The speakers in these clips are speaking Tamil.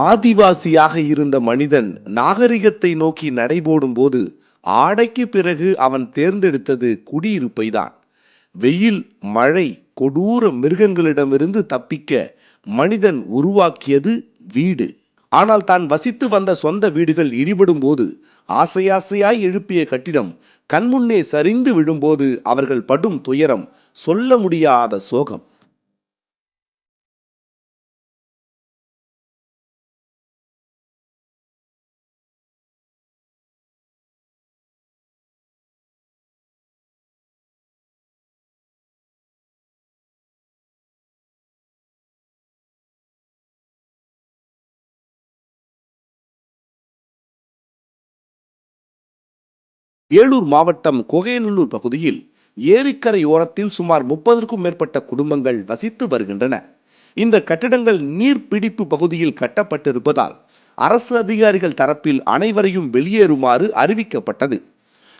ஆதிவாசியாக இருந்த மனிதன் நாகரிகத்தை நோக்கி நடைபோடும் போது ஆடைக்கு பிறகு அவன் தேர்ந்தெடுத்தது குடியிருப்பை தான். வெயில், மழை, கொடூர மிருகங்களிடமிருந்து தப்பிக்க மனிதன் உருவாக்கியது வீடு. ஆனால் தான் வசித்து வந்த சொந்த வீடுகள் இடிபடும் போது ஆசையாசையாய் எழுப்பிய கட்டிடம் கண்முன்னே சரிந்து விழும்போது அவர்கள் படும் துயரம் சொல்ல முடியாத சோகம். வேலூர் மாவட்டம் கொகைநல்லூர் பகுதியில் ஏரிக்கரை ஓரத்தில் சுமார் 30க்கும் மேற்பட்ட குடும்பங்கள் வசித்து வருகின்றன. இந்த கட்டிடங்கள் நீர்பிடிப்பு பகுதியில் கட்டப்பட்டிருப்பதால் அரசு அதிகாரிகள் தரப்பில் அனைவரையும் வெளியேறுமாறு அறிவிக்கப்பட்டது.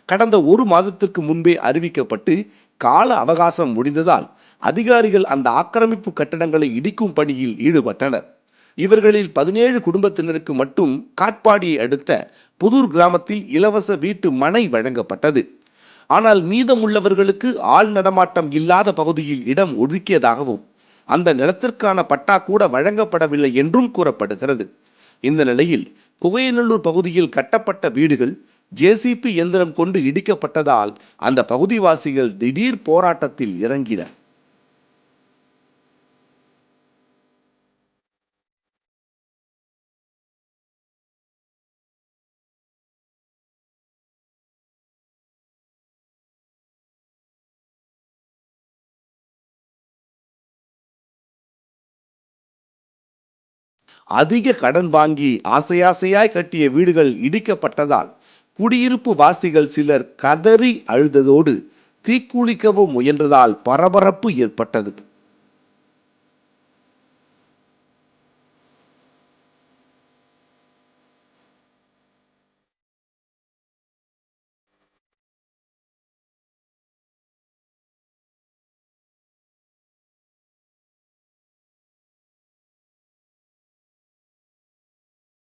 கடந்த ஒரு மாதத்திற்கு முன்பே அறிவிக்கப்பட்டு கால அவகாசம் முடிந்ததால் அதிகாரிகள் அந்த ஆக்கிரமிப்பு கட்டடங்களை இடிக்கும் பணியில் ஈடுபட்டனர். இவர்களில் 17 குடும்பத்தினருக்கு மட்டும் காட்பாடியை அடுத்த புதூர் கிராமத்தில் இலவச வீட்டு மனை வழங்கப்பட்டது. ஆனால் மீதமுள்ளவர்களுக்கு ஆள் நடமாட்டம் இல்லாத பகுதியில் இடம் ஒதுக்கியதாகவும் அந்த நிலத்திற்கான பட்டா கூட வழங்கப்படவில்லை என்றும் கூறப்படுகிறது. இந்த நிலையில் குகையநல்லூர் பகுதியில் கட்டப்பட்ட வீடுகள் ஜேசிபி எந்திரம் கொண்டு இடிக்கப்பட்டதால் அந்த பகுதிவாசிகள் திடீர் போராட்டத்தில் இறங்கினர். அதிக கடன் வாங்கி ஆசையாசையாய் கட்டிய வீடுகள் இடிக்கப்பட்டதால் குடியிருப்பு வாசிகள் சிலர் கதறி அழுததோடு தீக்குளிக்கவும் முயன்றதால் பரபரப்பு ஏற்பட்டது.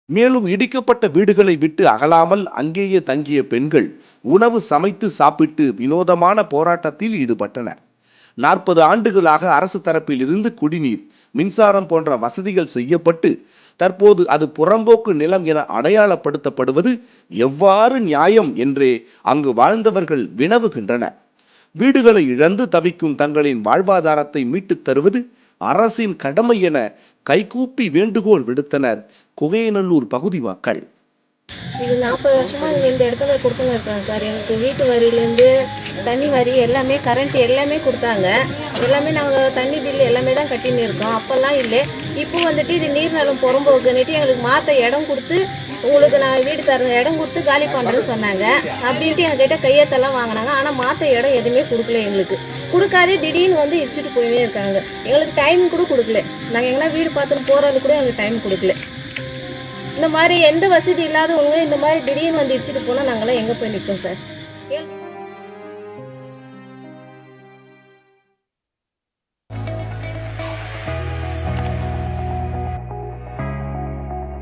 மேலும் இடிக்கப்பட்ட வீடுகளை விட்டு அகலாமல் அங்கேயே தங்கிய பெண்கள் உணவு சமைத்து சாப்பிட்டு வினோதமான போராட்டத்தில் ஈடுபட்டனர். 40 ஆண்டுகளாக அரசு தரப்பில் இருந்து குடிநீர், மின்சாரம் போன்ற வசதிகள் செய்யப்பட்டு தற்போது அது புறம்போக்கு நிலம் என அடையாளப்படுத்தப்படுவது எவ்வாறு நியாயம் என்றே அங்கு வாழ்ந்தவர்கள் வினவுகின்றனர். வீடுகளை இழந்து தவிக்கும் தங்களின் வாழ்வாதாரத்தை மீட்டுத் தருவது அரசின் கடமை என கைகூப்பி வேண்டுகோள் விடுத்தனர் குகையநல்லூர் பகுதி மக்கள். இது 40 வருஷமா இந்த இடத்துல கொடுத்துன்னு இருக்காங்க சார். எனக்கு வீட்டு வரியிலேருந்து தண்ணி வரி எல்லாமே, கரண்ட் எல்லாமே கொடுத்தாங்க. எல்லாமே நாங்கள் தண்ணி பில் எல்லாமே தான் கட்டின்னு இருக்கோம். அப்போல்லாம் இல்லை. இப்போ வந்துட்டு இது நீர்நிலம் புறம்போக்குன்னுட்டு எங்களுக்கு மாற்ற இடம் கொடுத்து, உங்களுக்கு நான் வீடு தரேன் இடம் கொடுத்து காலி பண்ணுறேன்னு சொன்னாங்க. அப்படின்ட்டு எங்ககிட்ட கையெழுத்தெல்லாம் வாங்கினாங்க. ஆனால் மாற்ற இடம் எதுவுமே கொடுக்கல எங்களுக்கு. கொடுக்காதே திடீர்னு வந்து இடிச்சிட்டு போயினே இருக்காங்க. எங்களுக்கு டைம் கூட கொடுக்கல. நாங்கள் எங்கன்னா வீடு பார்த்துட்டு போகிறது கூட எங்களுக்கு டைம் கொடுக்கல. இந்த மாதிரி எந்த வசதி இல்லாதவங்க இந்த மாதிரி திடீர்னு வந்து இடிச்சிட்டு போனால் நாங்களாம் எங்கே போய் நிற்போம் சார்?